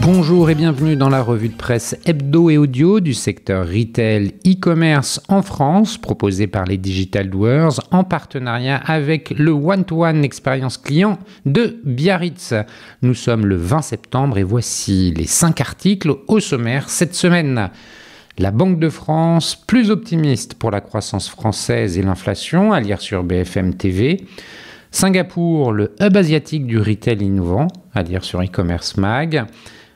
Bonjour et bienvenue dans la revue de presse hebdo et audio du secteur retail e-commerce en France, proposée par les Digital Doers en partenariat avec le One-to-One expérience client de Biarritz. Nous sommes le 20 septembre et voici les 5 articles au sommaire cette semaine. La Banque de France, plus optimiste pour la croissance française et l'inflation, à lire sur BFM TV. Singapour, le hub asiatique du retail innovant, à lire sur e-commerce mag.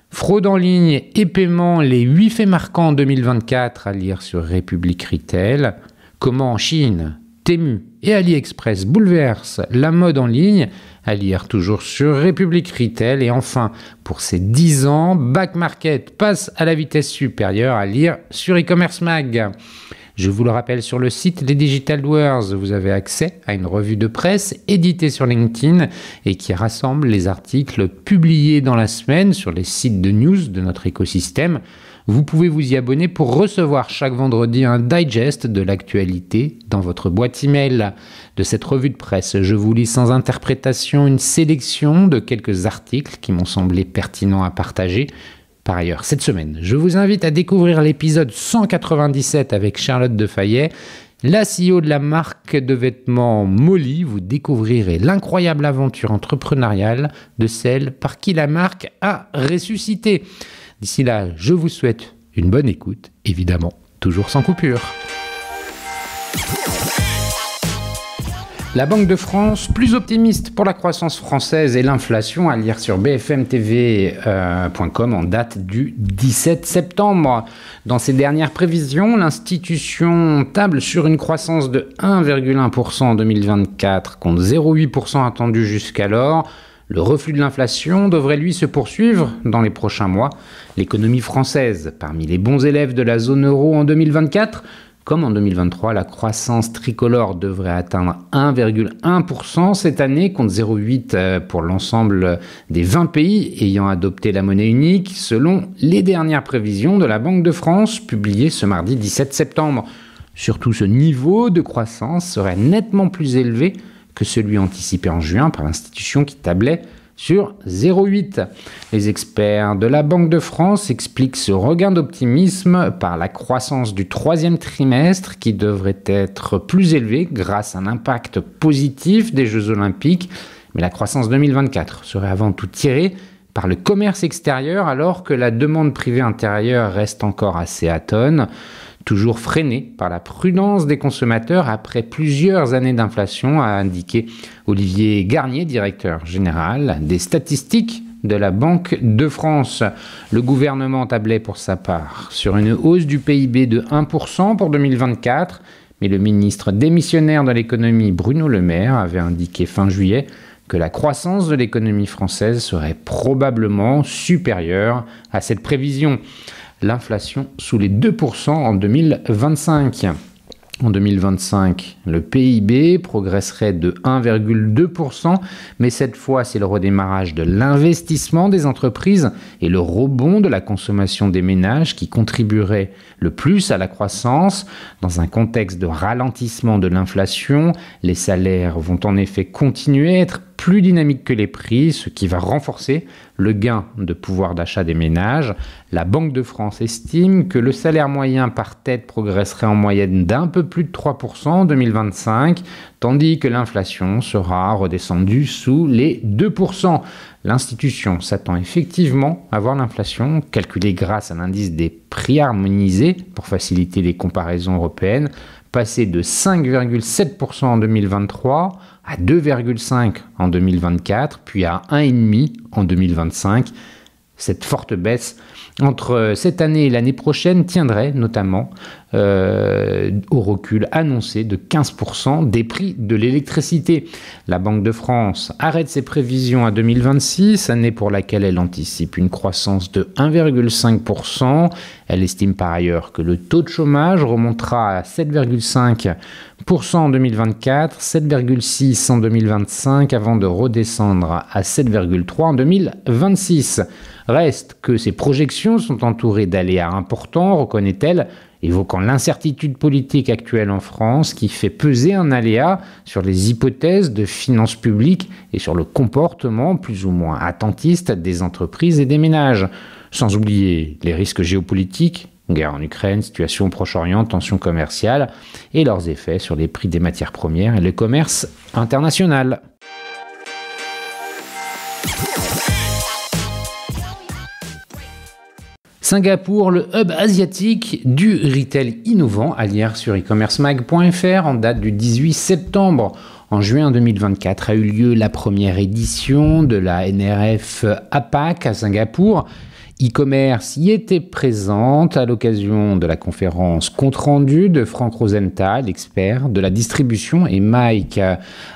Fraude en ligne et paiement, les 8 faits marquants en 2024, à lire sur République Retail. Comment en Chine, Temu et AliExpress bouleversent la mode en ligne, à lire toujours sur République Retail. Et enfin, pour ces 10 ans, Back Market passe à la vitesse supérieure, à lire sur e-commerce mag. Je vous le rappelle, sur le site des Digital Doers, vous avez accès à une revue de presse éditée sur LinkedIn et qui rassemble les articles publiés dans la semaine sur les sites de news de notre écosystème. Vous pouvez vous y abonner pour recevoir chaque vendredi un digest de l'actualité dans votre boîte email. De cette revue de presse, je vous lis sans interprétation une sélection de quelques articles qui m'ont semblé pertinents à partager. Par ailleurs, cette semaine, je vous invite à découvrir l'épisode 197 avec Charlotte Defayet, la CEO de la marque de vêtements Molly. Vous découvrirez l'incroyable aventure entrepreneuriale de celle par qui la marque a ressuscité. D'ici là, je vous souhaite une bonne écoute, évidemment, toujours sans coupure. La Banque de France, plus optimiste pour la croissance française et l'inflation, à lire sur bfmtv.com en date du 17 septembre. Dans ses dernières prévisions, l'institution table sur une croissance de 1,1% en 2024 contre 0,8% attendu jusqu'alors. Le reflux de l'inflation devrait lui se poursuivre dans les prochains mois. L'économie française, parmi les bons élèves de la zone euro en 2024, comme en 2023, la croissance tricolore devrait atteindre 1,1% cette année, contre 0,8% pour l'ensemble des 20 pays ayant adopté la monnaie unique, selon les dernières prévisions de la Banque de France, publiées ce mardi 17 septembre. Surtout, ce niveau de croissance serait nettement plus élevé que celui anticipé en juin par l'institution qui tablait sur 0,8. Les experts de la Banque de France expliquent ce regain d'optimisme par la croissance du troisième trimestre qui devrait être plus élevée grâce à un impact positif des Jeux Olympiques. Mais la croissance 2024 serait avant tout tirée par le commerce extérieur alors que la demande privée intérieure reste encore assez atone, toujours freinée par la prudence des consommateurs après plusieurs années d'inflation, a indiqué Olivier Garnier, directeur général des statistiques de la Banque de France. Le gouvernement tablait pour sa part sur une hausse du PIB de 1% pour 2024, mais le ministre démissionnaire de l'économie Bruno Le Maire avait indiqué fin juillet que la croissance de l'économie française serait probablement supérieure à cette prévision. L'inflation sous les 2% en 2025. En 2025, le PIB progresserait de 1,2%, mais cette fois, c'est le redémarrage de l'investissement des entreprises et le rebond de la consommation des ménages qui contribueraient le plus à la croissance. Dans un contexte de ralentissement de l'inflation, les salaires vont en effet continuer à être plus dynamiques que les prix, ce qui va renforcer le gain de pouvoir d'achat des ménages. La Banque de France estime que le salaire moyen par tête progresserait en moyenne d'un peu plus de 3% en 2025, tandis que l'inflation sera redescendue sous les 2%. L'institution s'attend effectivement à voir l'inflation, calculée grâce à l'indice des prix harmonisés pour faciliter les comparaisons européennes, passer de 5,7% en 2023 à 2,5% en 2024, puis à 1,5% en 2025. Cette forte baisse entre cette année et l'année prochaine tiendrait notamment au recul annoncé de 15% des prix de l'électricité. La Banque de France arrête ses prévisions à 2026, année pour laquelle elle anticipe une croissance de 1,5%. Elle estime par ailleurs que le taux de chômage remontera à 7,5% en 2024, 7,6% en 2025 avant de redescendre à 7,3% en 2026. Reste que ces projections sont entourées d'aléas importants, reconnaît-elle, évoquant l'incertitude politique actuelle en France qui fait peser un aléa sur les hypothèses de finances publiques et sur le comportement plus ou moins attentiste des entreprises et des ménages. Sans oublier les risques géopolitiques, guerre en Ukraine, situation au Proche-Orient, tensions commerciales et leurs effets sur les prix des matières premières et le commerce international. Singapour, le hub asiatique du retail innovant, à lire sur e-commercemag.fr en date du 18 septembre. En juin 2024 a eu lieu la première édition de la NRF APAC à Singapour. E-commerce y était présente à l'occasion de la conférence compte-rendu de Frank Rosenthal, expert de la distribution, et Mike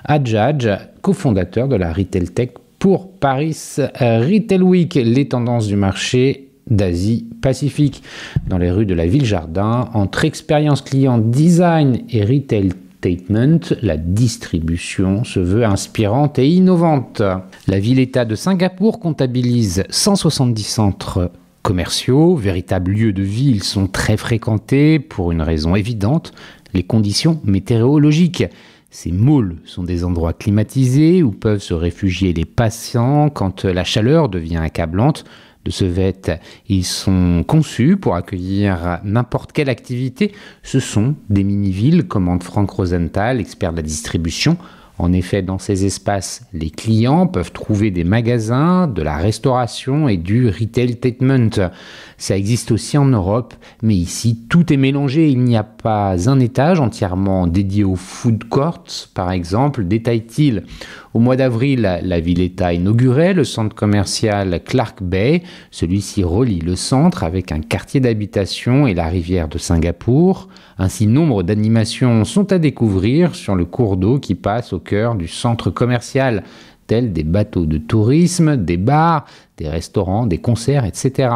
Adjadj, cofondateur de la Retail Tech pour Paris Retail Week, les tendances du marché d'Asie-Pacifique. Dans les rues de la Ville-Jardin, entre expérience client design et retail statement, la distribution se veut inspirante et innovante. La ville-État de Singapour comptabilise 170 centres commerciaux. Véritables lieux de vie, ils sont très fréquentés pour une raison évidente, les conditions météorologiques. Ces malls sont des endroits climatisés où peuvent se réfugier les patients quand la chaleur devient accablante. De ce fait, ils sont conçus pour accueillir n'importe quelle activité. Ce sont des mini-villes, commente Frank Rosenthal, expert de la distribution. En effet, dans ces espaces, les clients peuvent trouver des magasins, de la restauration et du retail statement. Ça existe aussi en Europe, mais ici, tout est mélangé. Il n'y a pas un étage entièrement dédié aux food courts, par exemple, détaille-t-il. Au mois d'avril, la ville-État inaugurait le centre commercial Clark Bay. Celui-ci relie le centre avec un quartier d'habitation et la rivière de Singapour. Ainsi, nombre d'animations sont à découvrir sur le cours d'eau qui passe au cœur du centre commercial, tels des bateaux de tourisme, des bars, des restaurants, des concerts, etc.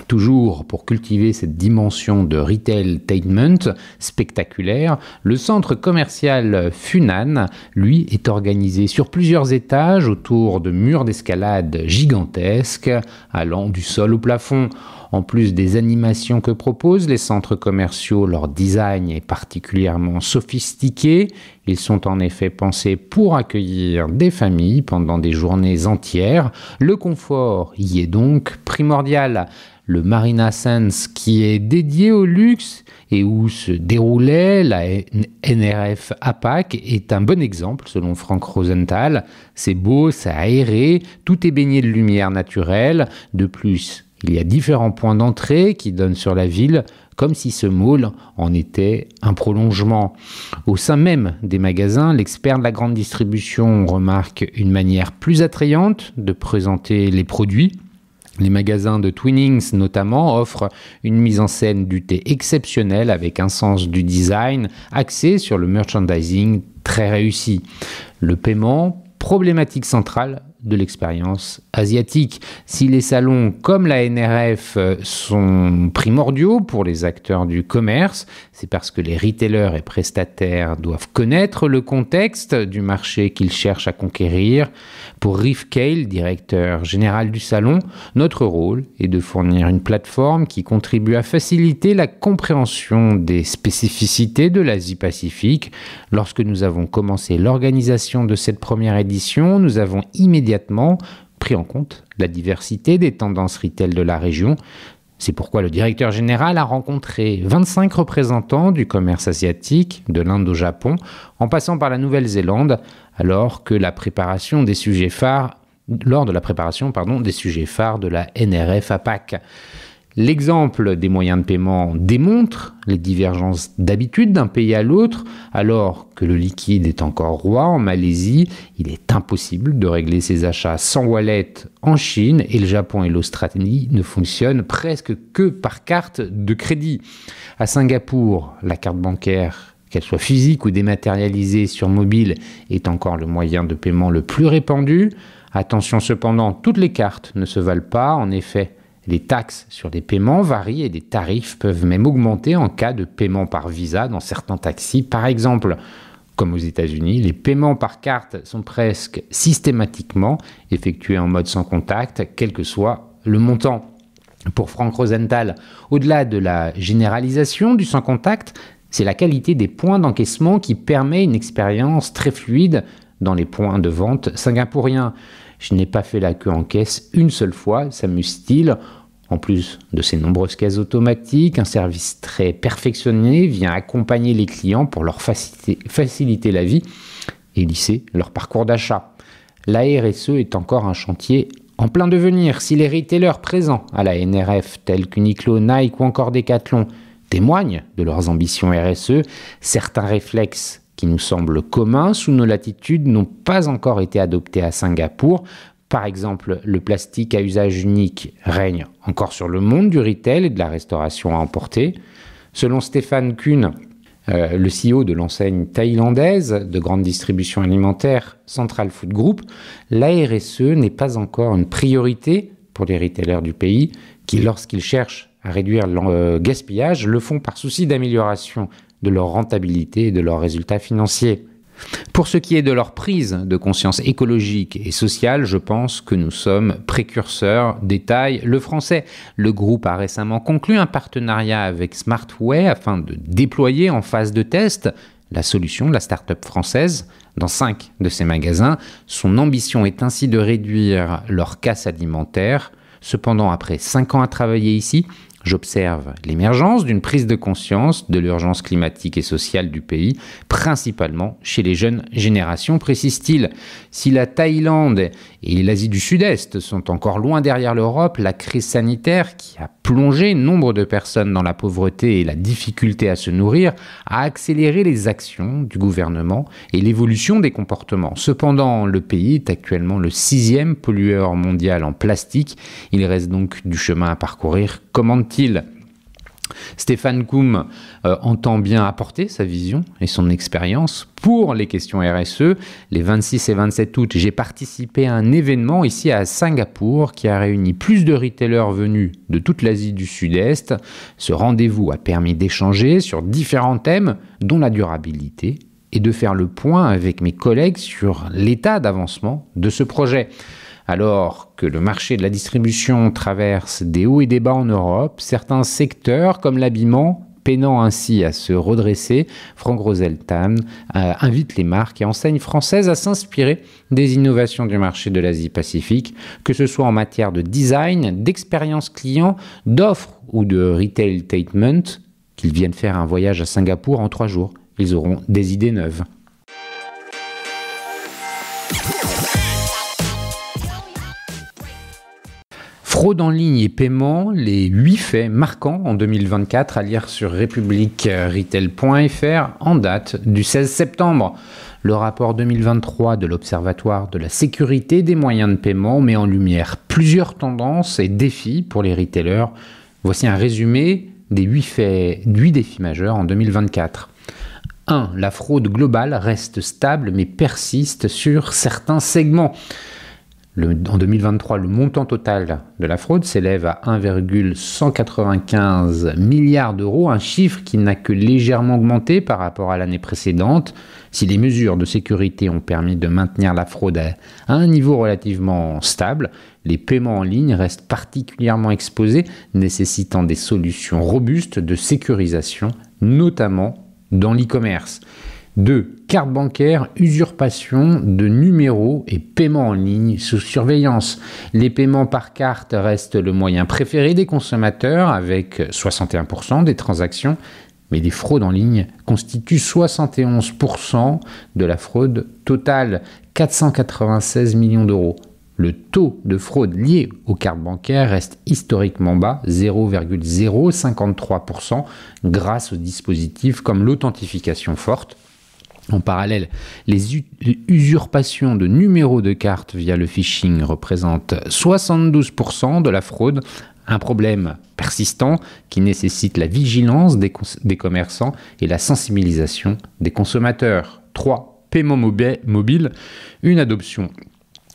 Toujours pour cultiver cette dimension de retailtainment spectaculaire, le centre commercial Funan, lui, est organisé sur plusieurs étages autour de murs d'escalade gigantesques allant du sol au plafond. En plus des animations que proposent les centres commerciaux, leur design est particulièrement sophistiqué. Ils sont en effet pensés pour accueillir des familles pendant des journées entières. Le confort y est donc primordial. Le Marina Sands, qui est dédié au luxe et où se déroulait la NRF APAC, est un bon exemple selon Frank Rosenthal. C'est beau, c'est aéré, tout est baigné de lumière naturelle. De plus, il y a différents points d'entrée qui donnent sur la ville, comme si ce mall en était un prolongement. Au sein même des magasins, l'expert de la grande distribution remarque une manière plus attrayante de présenter les produits. Les magasins de Twinings notamment offrent une mise en scène du thé exceptionnelle avec un sens du design axé sur le merchandising très réussi. Le paiement, problématique centrale de l'expérience asiatique. Si les salons comme la NRF sont primordiaux pour les acteurs du commerce, c'est parce que les retailers et prestataires doivent connaître le contexte du marché qu'ils cherchent à conquérir. Pour Riff Kale, directeur général du salon, notre rôle est de fournir une plateforme qui contribue à faciliter la compréhension des spécificités de l'Asie-Pacifique. Lorsque nous avons commencé l'organisation de cette première édition, nous avons immédiatement pris en compte la diversité des tendances retail de la région. C'est pourquoi le directeur général a rencontré 25 représentants du commerce asiatique, de l'Inde au Japon, en passant par la Nouvelle-Zélande, lors de la préparation des sujets phares de la NRF APAC. L'exemple des moyens de paiement démontre les divergences d'habitude d'un pays à l'autre. Alors que le liquide est encore roi en Malaisie, il est impossible de régler ses achats sans wallet en Chine et le Japon et l'Australie ne fonctionnent presque que par carte de crédit. À Singapour, la carte bancaire, qu'elle soit physique ou dématérialisée sur mobile, est encore le moyen de paiement le plus répandu. Attention cependant, toutes les cartes ne se valent pas. En effet, les taxes sur les paiements varient et les tarifs peuvent même augmenter en cas de paiement par visa dans certains taxis. Par exemple, comme aux États-Unis, les paiements par carte sont presque systématiquement effectués en mode sans contact, quel que soit le montant. Pour Franck Rosenthal, au-delà de la généralisation du sans-contact, c'est la qualité des points d'encaissement qui permet une expérience très fluide dans les points de vente singapouriens. Je n'ai pas fait la queue en caisse une seule fois, s'amuse-t-il. En plus de ces nombreuses caisses automatiques, un service très perfectionné vient accompagner les clients pour leur faciliter la vie et lisser leur parcours d'achat. La RSE est encore un chantier en plein devenir. Si les retailers présents à la NRF, tels qu'Uniqlo, Nike ou encore Decathlon, témoignent de leurs ambitions RSE, certains réflexes qui nous semblent communs sous nos latitudes n'ont pas encore été adoptés à Singapour. Par exemple, le plastique à usage unique règne encore sur le monde du retail et de la restauration à emporter. Selon Stéphane Kuhn, le CEO de l'enseigne thaïlandaise de grande distribution alimentaire Central Food Group, la RSE n'est pas encore une priorité pour les retailers du pays qui, lorsqu'ils cherchent à réduire le gaspillage, le font par souci d'amélioration de leur rentabilité et de leurs résultats financiers. Pour ce qui est de leur prise de conscience écologique et sociale, je pense que nous sommes précurseurs. Détaille le français. Le groupe a récemment conclu un partenariat avec Smartway afin de déployer en phase de test la solution de la start-up française dans 5 de ses magasins. Son ambition est ainsi de réduire leur casse alimentaire. Cependant, après 5 ans à travailler ici, j'observe l'émergence d'une prise de conscience de l'urgence climatique et sociale du pays, principalement chez les jeunes générations, précise-t-il. Si la Thaïlande et l'Asie du Sud-Est sont encore loin derrière l'Europe, la crise sanitaire qui a plongé nombre de personnes dans la pauvreté et la difficulté à se nourrir a accéléré les actions du gouvernement et l'évolution des comportements. Cependant, le pays est actuellement le 6e pollueur mondial en plastique. Il reste donc du chemin à parcourir, commente-t-il. Stéphane Kuhn entend bien apporter sa vision et son expérience pour les questions RSE. Les 26 et 27 août, j'ai participé à un événement ici à Singapour qui a réuni plus de retailers venus de toute l'Asie du Sud-Est. Ce rendez-vous a permis d'échanger sur différents thèmes, dont la durabilité, et de faire le point avec mes collègues sur l'état d'avancement de ce projet. Alors que le marché de la distribution traverse des hauts et des bas en Europe, certains secteurs comme l'habillement, peinant ainsi à se redresser, Franck Rosenthal invite les marques et enseignes françaises à s'inspirer des innovations du marché de l'Asie-Pacifique, que ce soit en matière de design, d'expérience client, d'offres ou de retailtainment, qu'ils viennent faire un voyage à Singapour en 3 jours. Ils auront des idées neuves. Fraude en ligne et paiement, les 8 faits marquants en 2024 à lire sur republicretail.fr en date du 16 septembre. Le rapport 2023 de l'Observatoire de la sécurité des moyens de paiement met en lumière plusieurs tendances et défis pour les retailers. Voici un résumé des 8 défis majeurs en 2024. 1. La fraude globale reste stable mais persiste sur certains segments. En 2023, le montant total de la fraude s'élève à 1,195 milliards d'euros, un chiffre qui n'a que légèrement augmenté par rapport à l'année précédente. Si les mesures de sécurité ont permis de maintenir la fraude à un niveau relativement stable, les paiements en ligne restent particulièrement exposés, nécessitant des solutions robustes de sécurisation, notamment dans l'e-commerce. 2. Carte bancaire, usurpation de numéros et paiement en ligne sous surveillance. Les paiements par carte restent le moyen préféré des consommateurs avec 61% des transactions, mais les fraudes en ligne constituent 71% de la fraude totale, 496 millions d'euros. Le taux de fraude lié aux cartes bancaires reste historiquement bas, 0,053%, grâce aux dispositifs comme l'authentification forte. En parallèle, les usurpations de numéros de carte via le phishing représentent 72% de la fraude, un problème persistant qui nécessite la vigilance des commerçants et la sensibilisation des consommateurs. 3. Paiement mobile, une adoption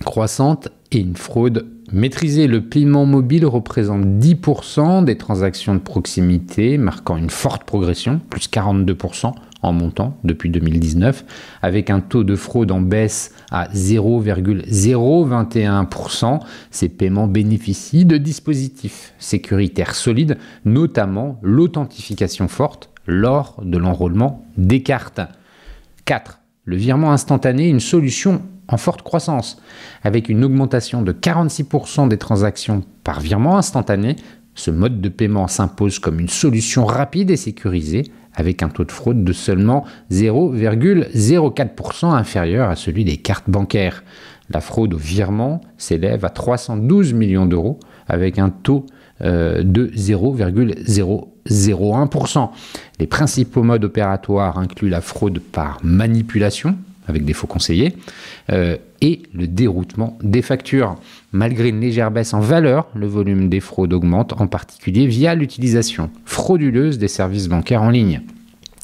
croissante et une fraude maîtrisée. Le paiement mobile représente 10% des transactions de proximité, marquant une forte progression, plus 42% en montant depuis 2019, avec un taux de fraude en baisse à 0,021%. Ces paiements bénéficient de dispositifs sécuritaires solides, notamment l'authentification forte lors de l'enrôlement des cartes. 4. Le virement instantané, une solution en forte croissance. Avec une augmentation de 46% des transactions par virement instantané, ce mode de paiement s'impose comme une solution rapide et sécurisée, avec un taux de fraude de seulement 0,04% inférieur à celui des cartes bancaires. La fraude au virement s'élève à 312 millions d'euros, avec un taux de 0,001%. Les principaux modes opératoires incluent la fraude par manipulation, avec des faux conseillers, et le déroutement des factures. Malgré une légère baisse en valeur, le volume des fraudes augmente, en particulier via l'utilisation frauduleuse des services bancaires en ligne.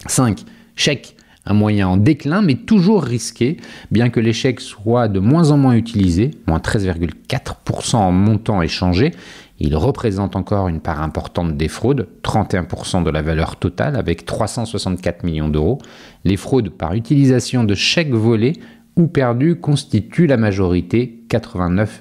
5. Chèque, un moyen en déclin, mais toujours risqué, bien que les chèques soient de moins en moins utilisés, moins 13,4% en montant échangé. Il représente encore une part importante des fraudes, 31% de la valeur totale avec 364 millions d'euros. Les fraudes par utilisation de chèques volés ou perdus constituent la majorité, 89%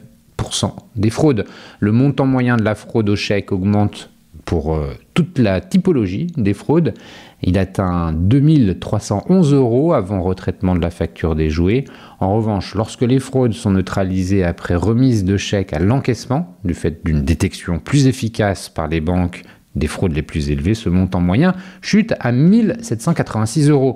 des fraudes. Le montant moyen de la fraude au chèque augmente pour toute la typologie des fraudes. Il atteint 2 311 € avant retraitement de la facture des jouets. En revanche, lorsque les fraudes sont neutralisées après remise de chèques à l'encaissement, du fait d'une détection plus efficace par les banques des fraudes les plus élevées, ce montant moyen chute à 1 786 €.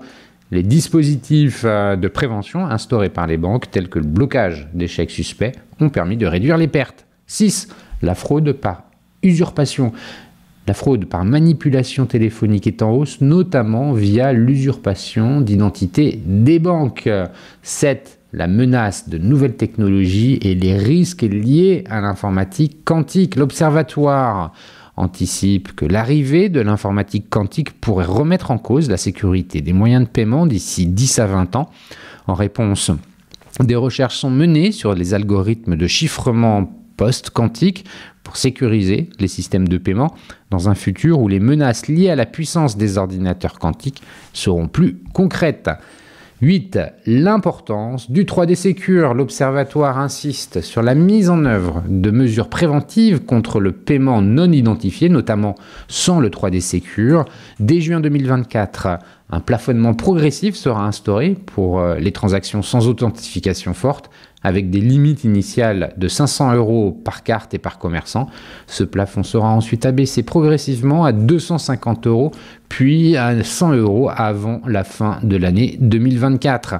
Les dispositifs de prévention instaurés par les banques, tels que le blocage des chèques suspects, ont permis de réduire les pertes. 6. La fraude par usurpation. La fraude par manipulation téléphonique est en hausse, notamment via l'usurpation d'identité des banques. 7. La menace de nouvelles technologies et les risques liés à l'informatique quantique. L'Observatoire anticipe que l'arrivée de l'informatique quantique pourrait remettre en cause la sécurité des moyens de paiement d'ici 10 à 20 ans. En réponse, des recherches sont menées sur les algorithmes de chiffrement post-quantique pour sécuriser les systèmes de paiement dans un futur où les menaces liées à la puissance des ordinateurs quantiques seront plus concrètes. 8. L'importance du 3D Secure. L'Observatoire insiste sur la mise en œuvre de mesures préventives contre le paiement non identifié, notamment sans le 3D Secure. Dès juin 2024, un plafonnement progressif sera instauré pour les transactions sans authentification forte, avec des limites initiales de 500 € par carte et par commerçant. Ce plafond sera ensuite abaissé progressivement à 250 €, puis à 100 € avant la fin de l'année 2024.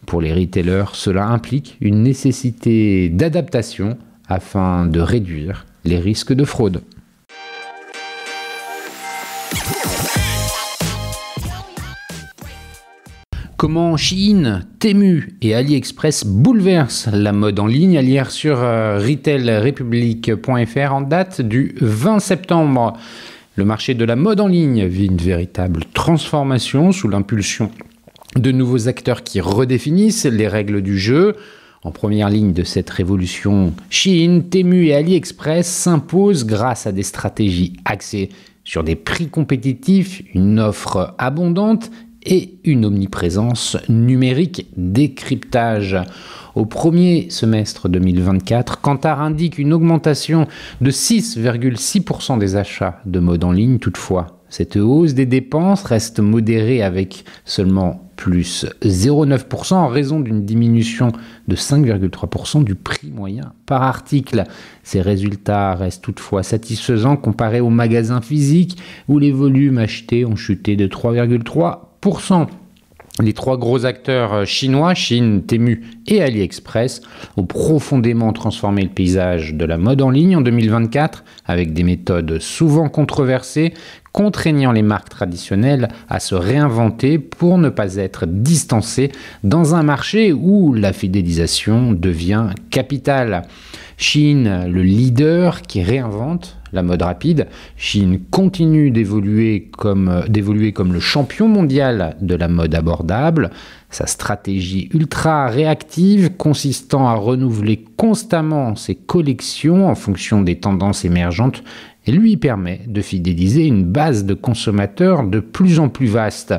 Pour les retailers, cela implique une nécessité d'adaptation afin de réduire les risques de fraude. Comment Shein, Temu et AliExpress bouleversent la mode en ligne, à lire sur retailrepublic.fr en date du 20 septembre. Le marché de la mode en ligne vit une véritable transformation sous l'impulsion de nouveaux acteurs qui redéfinissent les règles du jeu. En première ligne de cette révolution, Shein, Temu et AliExpress s'imposent grâce à des stratégies axées sur des prix compétitifs, une offre abondante et une omniprésence numérique décryptage. Au premier semestre 2024, Kantar indique une augmentation de 6,6% des achats de mode en ligne. Toutefois, cette hausse des dépenses reste modérée avec seulement plus 0,9% en raison d'une diminution de 5,3% du prix moyen par article. Ces résultats restent toutefois satisfaisants comparés aux magasins physiques où les volumes achetés ont chuté de 3,3%. Les trois gros acteurs chinois, Shein, Temu et AliExpress, ont profondément transformé le paysage de la mode en ligne en 2024 avec des méthodes souvent controversées, contraignant les marques traditionnelles à se réinventer pour ne pas être distancées dans un marché où la fidélisation devient capitale. Shein, le leader qui réinvente la mode rapide. Shein continue d'évoluer comme le champion mondial de la mode abordable. Sa stratégie ultra réactive consistant à renouveler constamment ses collections en fonction des tendances émergentes et lui permet de fidéliser une base de consommateurs de plus en plus vaste.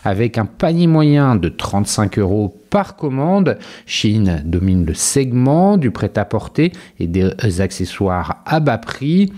Avec un panier moyen de 35 € par commande, Shein domine le segment du prêt-à-porter et des accessoires à bas prix.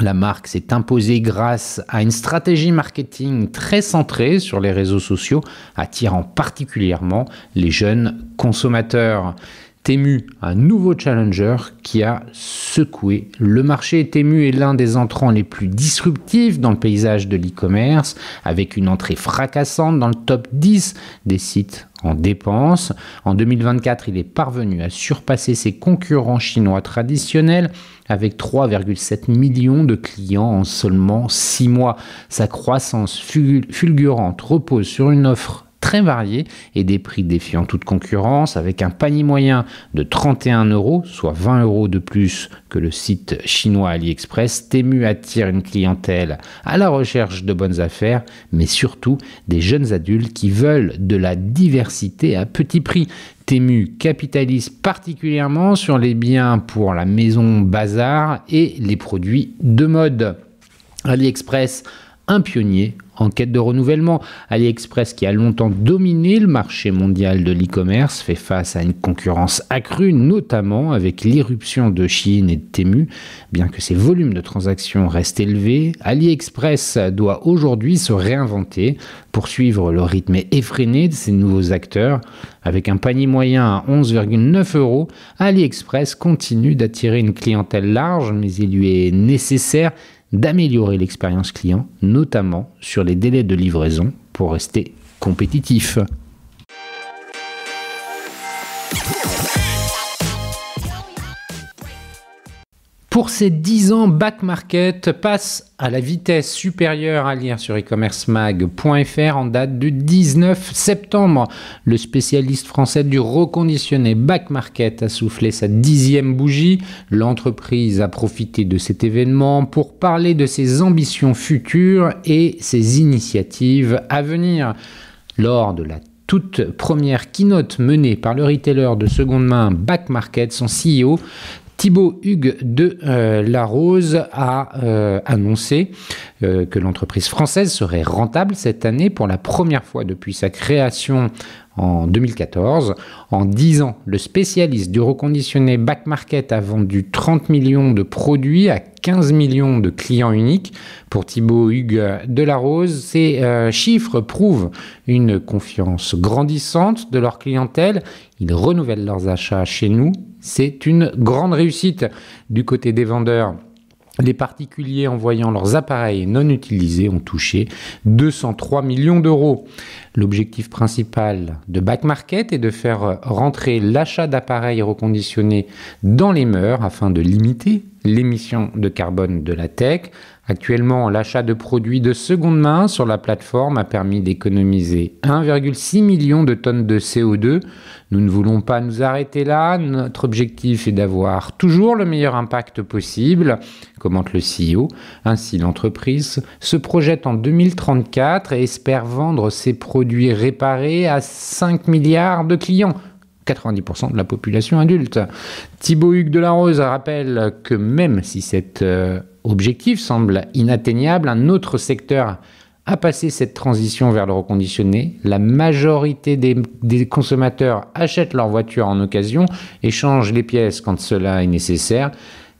La marque s'est imposée grâce à une stratégie marketing très centrée sur les réseaux sociaux, attirant particulièrement les jeunes consommateurs. Temu, un nouveau challenger qui a secoué le marché. Temu est l'un des entrants les plus disruptifs dans le paysage de l'e-commerce, avec une entrée fracassante dans le top 10 des sites en dépenses. En 2024, il est parvenu à surpasser ses concurrents chinois traditionnels avec 3,7 millions de clients en seulement 6 mois. Sa croissance fulgurante repose sur une offre très variés et des prix défiant toute concurrence, avec un panier moyen de 31 €, soit 20 € de plus que le site chinois AliExpress. Temu attire une clientèle à la recherche de bonnes affaires, mais surtout des jeunes adultes qui veulent de la diversité à petit prix. Temu capitalise particulièrement sur les biens pour la maison bazar et les produits de mode. AliExpress, un pionnier en quête de renouvellement. AliExpress, qui a longtemps dominé le marché mondial de l'e-commerce, fait face à une concurrence accrue, notamment avec l'irruption de Shein et de Temu. Bien que ses volumes de transactions restent élevés, AliExpress doit aujourd'hui se réinventer pour suivre le rythme effréné de ces nouveaux acteurs. Avec un panier moyen à 11,9 €, AliExpress continue d'attirer une clientèle large, mais il lui est nécessaire d'améliorer l'expérience client, notamment sur les délais de livraison pour rester compétitif. Pour ces 10 ans, Back Market passe à la vitesse supérieure à lire sur e-commercemag.fr en date du 19 septembre. Le spécialiste français du reconditionné Back Market a soufflé sa 10e bougie. L'entreprise a profité de cet événement pour parler de ses ambitions futures et ses initiatives à venir. Lors de la toute première keynote menée par le retailer de seconde main Back Market, son CEO Thibaut Hugues de Larose a annoncé que l'entreprise française serait rentable cette année pour la première fois depuis sa création en 2014. En 10 ans, le spécialiste du reconditionné Back Market a vendu 30 millions de produits à 15 millions de clients uniques. Pour Thibaut Hugues de Larose, ces chiffres prouvent une confiance grandissante de leur clientèle. Ils renouvellent leurs achats chez nous. C'est une grande réussite. Du côté des vendeurs, les particuliers, en voyant leurs appareils non utilisés, ont touché 203 millions d'euros. L'objectif principal de Back Market est de faire rentrer l'achat d'appareils reconditionnés dans les mœurs afin de limiter l'émission de carbone de la tech. Actuellement, l'achat de produits de seconde main sur la plateforme a permis d'économiser 1,6 million de tonnes de CO2. Nous ne voulons pas nous arrêter là. Notre objectif est d'avoir toujours le meilleur impact possible, commente le CEO. Ainsi, l'entreprise se projette en 2034 et espère vendre ses produits réparés à 5 milliards de clients. 90% de la population adulte. Thibaut Hugues de Larose rappelle que même si cet objectif semble inatteignable, un autre secteur a passé cette transition vers le reconditionné. La majorité des consommateurs achètent leur voiture en occasion et changent les pièces quand cela est nécessaire.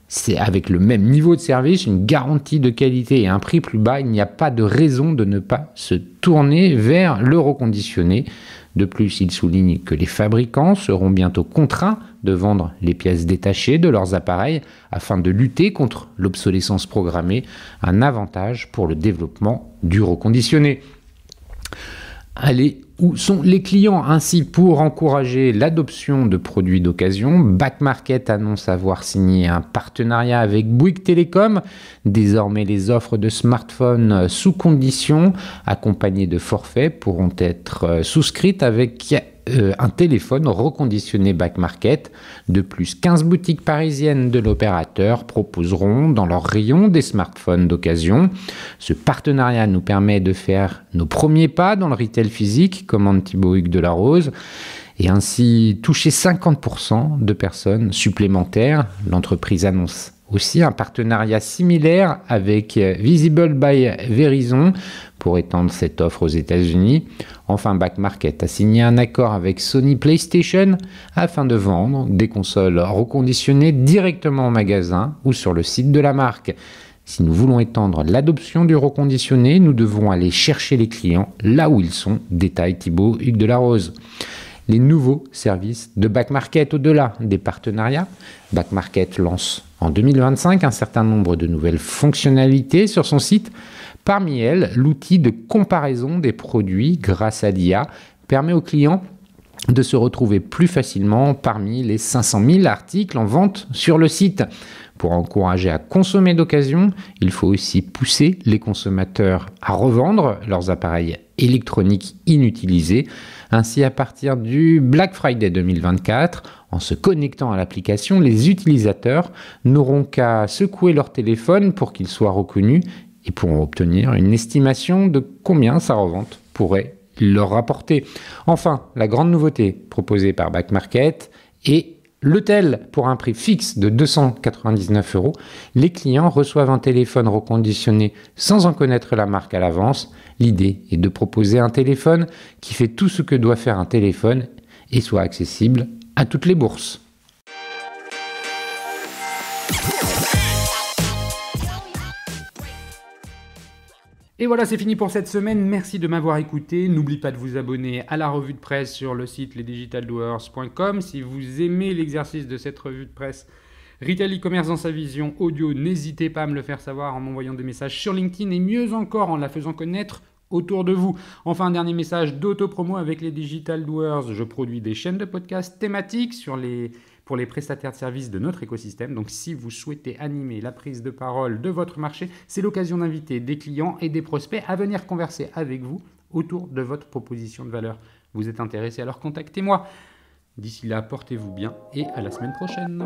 C'est avec le même niveau de service, une garantie de qualité et un prix plus bas, il n'y a pas de raison de ne pas se tourner vers le reconditionné. De plus, il souligne que les fabricants seront bientôt contraints de vendre les pièces détachées de leurs appareils afin de lutter contre l'obsolescence programmée, un avantage pour le développement du reconditionné. Allez, où sont les clients? Ainsi, pour encourager l'adoption de produits d'occasion, Back Market annonce avoir signé un partenariat avec Bouygues Telecom. Désormais, les offres de smartphones sous condition, accompagnées de forfaits, pourront être souscrites avec un téléphone reconditionné Back Market. De plus, 15 boutiques parisiennes de l'opérateur proposeront dans leur rayon des smartphones d'occasion. Ce partenariat nous permet de faire nos premiers pas dans le retail physique, commande Thibaut Hugues de Larose, et ainsi toucher 50% de personnes supplémentaires. L'entreprise annonce aussi un partenariat similaire avec Visible by Verizon pour étendre cette offre aux États-Unis. Enfin, Back Market a signé un accord avec Sony PlayStation afin de vendre des consoles reconditionnées directement en magasin ou sur le site de la marque. Si nous voulons étendre l'adoption du reconditionné, nous devons aller chercher les clients là où ils sont, détaille Thibaut Hugues de la Rose. Les nouveaux services de Back Market au-delà des partenariats. Back Market lance en 2025 un certain nombre de nouvelles fonctionnalités sur son site. Parmi elles, l'outil de comparaison des produits grâce à l'IA permet aux clients de se retrouver plus facilement parmi les 500 000 articles en vente sur le site. Pour encourager à consommer d'occasion, il faut aussi pousser les consommateurs à revendre leurs appareils électroniques inutilisés. Ainsi, à partir du Black Friday 2024, en se connectant à l'application, les utilisateurs n'auront qu'à secouer leur téléphone pour qu'il soit reconnu et pourront obtenir une estimation de combien sa revente pourrait leur rapporter. Enfin, la grande nouveauté proposée par Back Market est le tel pour un prix fixe de 299 €. Les clients reçoivent un téléphone reconditionné sans en connaître la marque à l'avance. L'idée est de proposer un téléphone qui fait tout ce que doit faire un téléphone et soit accessible à toutes les bourses. Et voilà, c'est fini pour cette semaine. Merci de m'avoir écouté. N'oubliez pas de vous abonner à la revue de presse sur le site lesdigitaldoers.com. Si vous aimez l'exercice de cette revue de presse Retail e-commerce dans sa vision audio, n'hésitez pas à me le faire savoir en m'envoyant des messages sur LinkedIn et mieux encore en la faisant connaître autour de vous. Enfin, un dernier message d'auto-promo avec les Digital Doers. Je produis des chaînes de podcasts thématiques pour les prestataires de services de notre écosystème. Donc, si vous souhaitez animer la prise de parole de votre marché, c'est l'occasion d'inviter des clients et des prospects à venir converser avec vous autour de votre proposition de valeur. Vous êtes intéressé, alors contactez-moi. D'ici là, portez-vous bien et à la semaine prochaine.